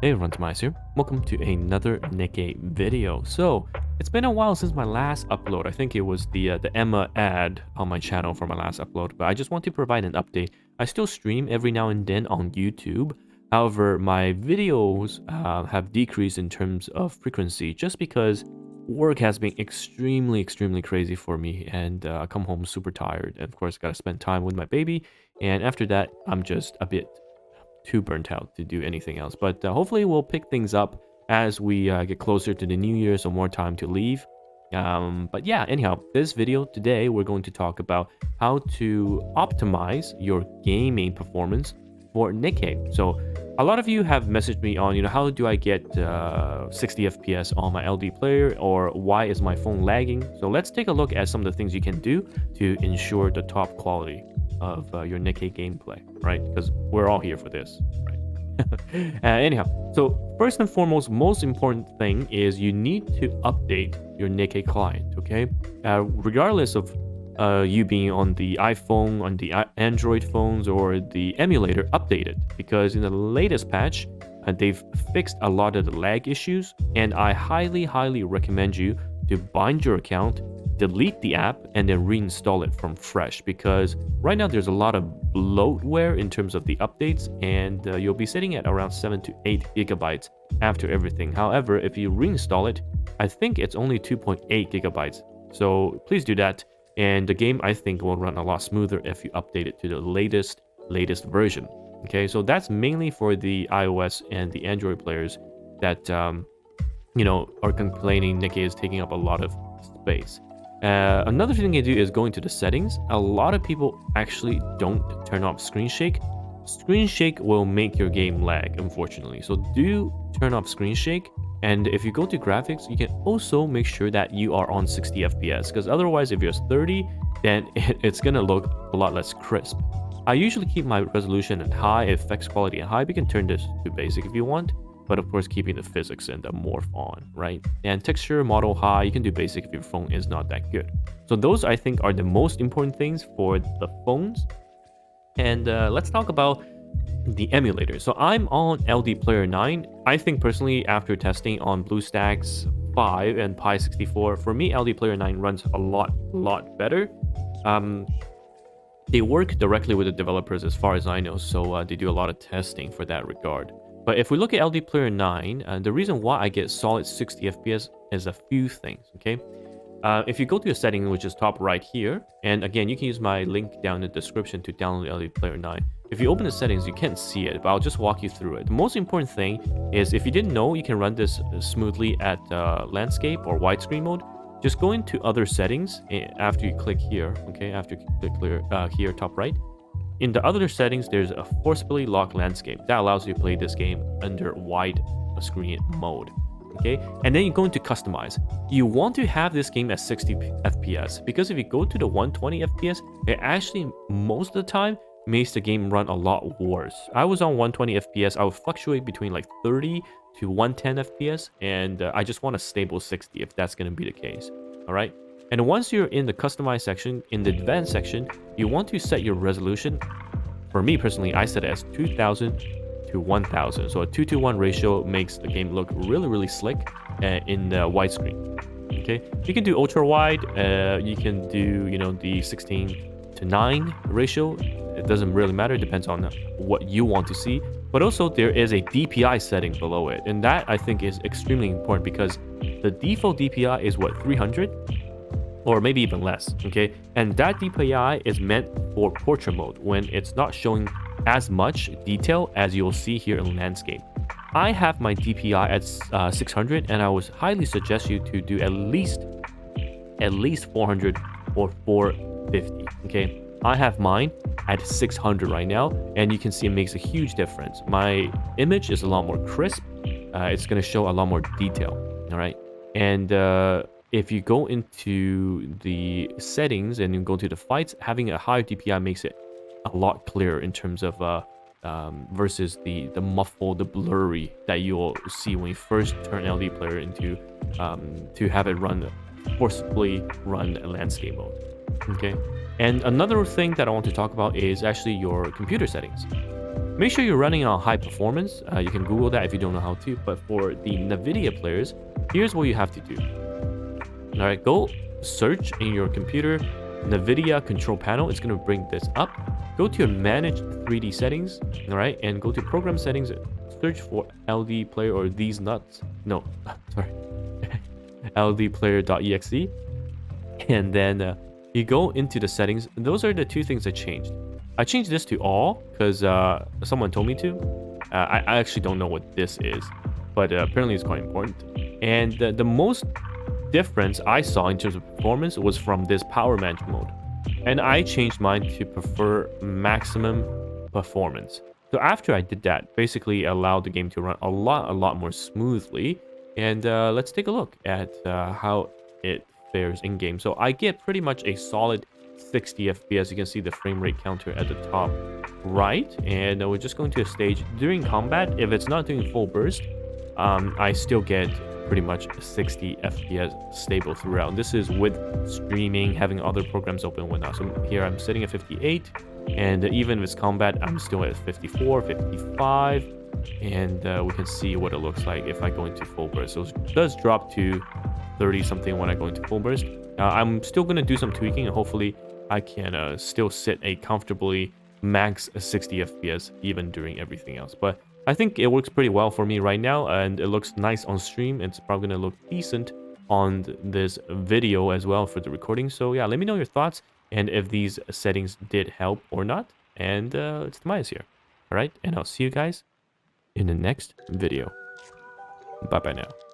Hey everyone, TimaeuSS here. Welcome to another NIKKE video. So, it's been a while since my last upload. I think it was the Emma ad on my channel for my last upload, but I just want to provide an update. I still stream every now and then on YouTube. However, my videos have decreased in terms of frequency just because work has been extremely crazy for me, and I come home super tired. And of course, gotta spend time with my baby. And after that, I'm just a bit too burnt out to do anything else. But hopefully we'll pick things up as we get closer to the new year, so more time to leave. But yeah, anyhow, this video today we're going to talk about how to optimize your gaming performance for NIKKE. So a lot of you have messaged me on, how do I get 60 FPS on my LD player, or why is my phone lagging? So let's take a look at some of the things you can do to ensure the top quality of your NIKKE gameplay, right? Because we're all here for this, right? Anyhow, so first and foremost, most important thing is you need to update your NIKKE client, okay? Regardless of you being on the iPhone, on the Android phones, or the emulator, update it, because in the latest patch, they've fixed a lot of the lag issues, and I highly recommend you to bind your account, delete the app, and then reinstall it from fresh, because right now there's a lot of bloatware in terms of the updates, and you'll be sitting at around 7 to 8 gigabytes after everything. However, if you reinstall it, I think it's only 2.8 gigabytes. So please do that, and the game, I think, will run a lot smoother if you update it to the latest version. Okay, so that's mainly for the iOS and the Android players that are complaining NIKKE is taking up a lot of space. Another thing you do is go into the settings. A lot of people actually don't turn off screen shake. Screen shake will make your game lag, unfortunately. So do turn off screen shake. And if you go to graphics, you can also make sure that you are on 60 FPS, because otherwise, if you're 30, then it's gonna look a lot less crisp. I usually keep my resolution at high, effects quality at high. We can turn this to basic if you want, but of course keeping the physics and the morph on, right? And texture model high, you can do basic if your phone is not that good. So those, I think, are the most important things for the phones. And let's talk about the emulator. So I'm on LD Player 9. I think personally, after testing on BlueStacks 5 and Pi 64, for me LD Player 9 runs a lot better. They work directly with the developers as far as I know, so they do a lot of testing for that regard. But if we look at LD Player 9, the reason why I get solid 60 FPS is a few things, okay? If you go to your setting, which is top right here, and again, you can use my link down in the description to download LD Player 9. If you open the settings, you can't see it, but I'll just walk you through it. The most important thing is, if you didn't know, you can run this smoothly at landscape or widescreen mode. Just go into other settings after you click here, okay? After you click here, top right. In the other settings, there's a forcibly locked landscape. That allows you to play this game under wide screen mode, okay? And then you go into customize. You want to have this game at 60 FPS, because if you go to the 120 FPS, it actually, most of the time, makes the game run a lot worse. I was on 120 FPS. I would fluctuate between like 30 to 110 FPS, and I just want a stable 60 if that's going to be the case, all right? And once you're in the customize section, in the advanced section, you want to set your resolution. For me personally, I set it as 2000 to 1000. So a 2:1 ratio makes the game look really slick in the widescreen. Okay, you can do ultra wide. You can do the 16:9 ratio. It doesn't really matter. It depends on what you want to see. But also there is a DPI setting below it, and that I think is extremely important, because the default DPI is what, 300? Or maybe even less, okay? And that DPI is meant for portrait mode, when it's not showing as much detail as you'll see here in landscape. I have my DPI at 600, and I would highly suggest you to do at least 400 or 450, okay? I have mine at 600 right now, and you can see it makes a huge difference. My image is a lot more crisp. It's going to show a lot more detail, all right? And if you go into the settings and you go to the fights, having a higher DPI makes it a lot clearer in terms of versus the muffled, the blurry that you'll see when you first turn LD player into to have it forcibly run landscape mode. Okay, and another thing that I want to talk about is actually your computer settings. Make sure you're running on high performance. You can Google that if you don't know how to. But for the NVIDIA players, here's what you have to do. All right, go search in your computer NVIDIA control panel. It's going to bring this up. Go to your manage 3D settings, all right, and go to program settings. Search for LD player or these nuts. No, sorry, ldplayer.exe. And then you go into the settings. Those are the two things I changed. I changed this to all because someone told me to. I actually don't know what this is, but apparently it's quite important. And the most difference I saw in terms of performance was from this power management mode. And I changed mine to prefer maximum performance. So after I did that, basically allowed the game to run a lot more smoothly. And let's take a look at how it fares in game. So I get pretty much a solid 60 FPS. You can see the frame rate counter at the top right. And we're just going to a stage during combat. If it's not doing full burst, I still get pretty much 60 FPS stable throughout. This is with streaming, having other programs open and whatnot. So here I'm sitting at 58, and even with combat, I'm still at 54, 55, and we can see what it looks like if I go into full burst. So it does drop to 30 something when I go into full burst. I'm still going to do some tweaking, and hopefully I can still sit a comfortably max 60 FPS even during everything else. But I think it works pretty well for me right now, and it looks nice on stream. It's probably going to look decent on this video as well for the recording. So yeah, let me know your thoughts and if these settings did help or not. And it's TimaeuSS here. All right, and I'll see you guys in the next video. Bye-bye now.